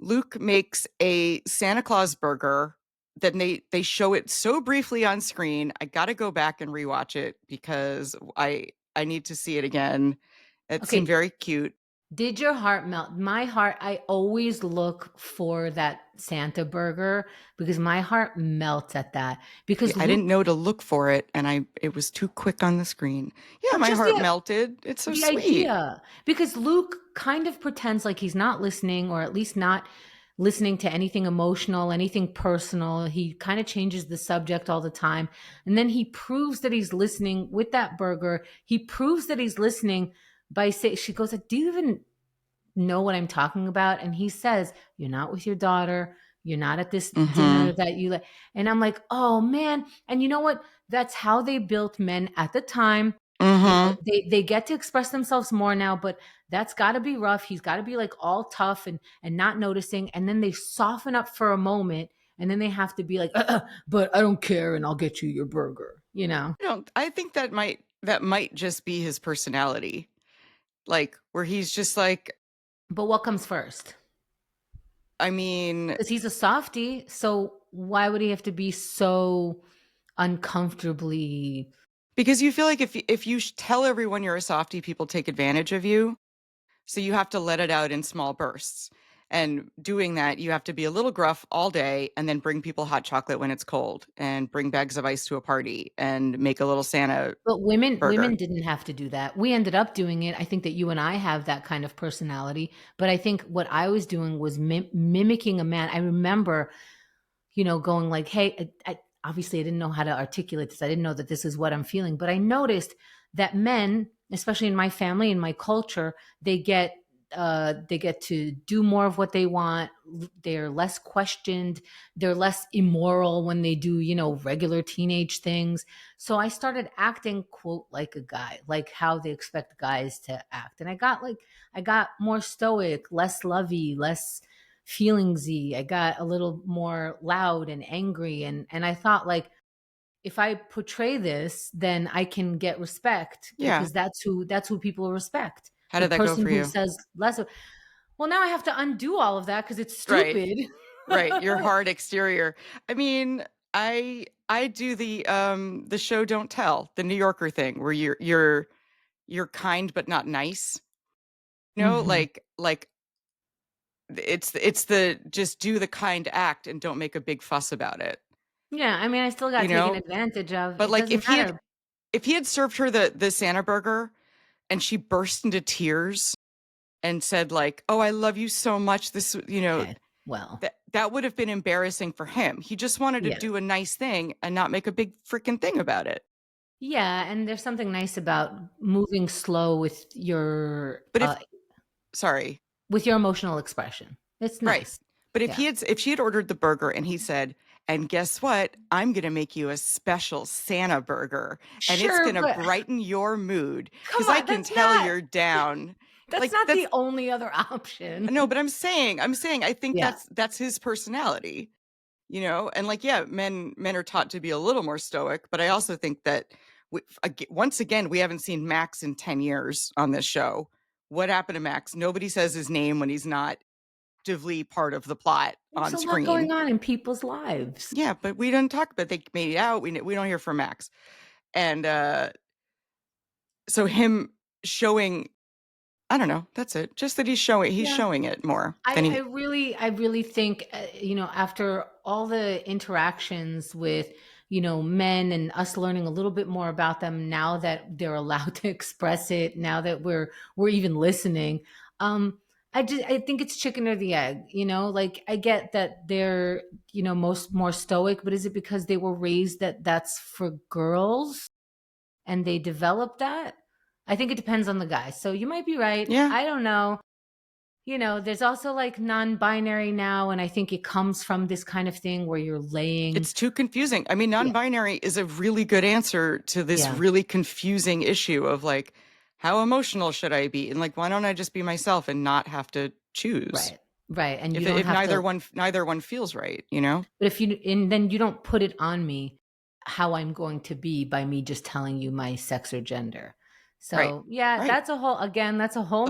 Luke makes a Santa Claus burger. Then they show it so briefly on screen. I got to go back and rewatch it because I need to see it again. It seemed Okay. very cute. Did your heart melt? My heart, I always look for that Santa burger because my heart melts at that. See, Because I didn't Luke, know to look for it, and it was too quick on the screen. Yeah, but my just heart melted. It's so the sweet. idea, because Luke kind of pretends like he's not listening, or at least not listening to anything emotional, anything personal. He kind of changes the subject all the time. And then he proves that he's listening with that burger. He proves that he's listening by saying, she goes, do you even know what I'm talking about? And he says, you're not with your daughter. You're not at this Mm-hmm. dinner that you like. And I'm like, oh man. And you know what? That's how they built men at the time. You know, Mm-hmm. they get to express themselves more now, but that's got to be rough. He's got to be like all tough and not noticing. And then they soften up for a moment, and then they have to be like, but I don't care, and I'll get you your burger. You know. I think that might just be his personality. Like where he's just like, But what comes first? I mean, Because he's a softie, so why would he have to be so uncomfortably? because you feel like if you tell everyone you're a softie, people take advantage of you. So you have to let it out in small bursts. And doing that, you have to be a little gruff all day and then bring people hot chocolate when it's cold and bring bags of ice to a party and make a little Santa But women burger. didn't have to do that. We ended up doing it. I think that you and I have that kind of personality. But I think what I was doing was mimicking a man. I remember, going like, hey, obviously I didn't know how to articulate this. I didn't know that this is what I'm feeling. But I noticed that men, especially in my family, in my culture, they get to do more of what they want. They're less questioned. They're less immoral when they do, regular teenage things. So I started acting, quote, like a guy, like how they expect guys to act. And I got more stoic, less lovey, less feelingsy. I got a little more loud and angry. And I thought, like, if I portray this, then I can get respect, Yeah. because that's who people respect. How The did that go person for who you? says less. Well, now I have to undo all of that because it's Right. stupid. Right. Your hard exterior. I mean, I do the show Don't Tell, the New Yorker thing where you're kind but not nice. Hmm. Like it's the just do the kind act and don't make a big fuss about it. Yeah, I mean, I still You got taken know? advantage of. But It like doesn't matter. if he had served her the Santa burger and she burst into tears and said like, "Oh, I love you so much." Okay, well, That would have been embarrassing for him. He just wanted to yeah, do a nice thing and not make a big freaking thing about it. yeah, and there's something nice about moving slow But sorry, with your emotional expression. It's right. nice. But Yeah, if she had ordered the burger and he said, "And guess what? I'm going to make you a special Santa burger and it's sure, going to but brighten your mood come cuz I on, can tell you're down." that's Like not that's the only other option. no, but I'm saying I think Yeah. that's his personality, And like yeah, men are taught to be a little more stoic, but I also think that once again we haven't seen Max in 10 years on this show. What happened to Max? Nobody says his name when he's not actively part of the plot There's on a lot screen. going on in people's lives. Yeah, but we didn't talk about they made out. We don't hear from Max. And so him showing I don't know, that's it. Just that he's Yeah. showing it more than I he really I really think, after all the interactions with, men, and us learning a little bit more about them now that they're allowed to express it, now that we're even listening. I think it's chicken or the egg, like I get that they're, most more stoic, but is it because they were raised that that's for girls and they develop that? I think it depends on the guy. So you might be right. yeah. I don't know. There's also like non-binary now, and I think it comes from this kind of thing where you're laying. It's too confusing. I mean, Yeah, non-binary is a really good answer to this yeah, really confusing issue of like, how emotional should I be? And like, why don't I just be myself and not have to choose right, right. And you don't if have to, neither one feels right? but if you, and then you don't put it on me how I'm going to be by me just telling you my sex or gender. Right. So yeah, Right. that's a whole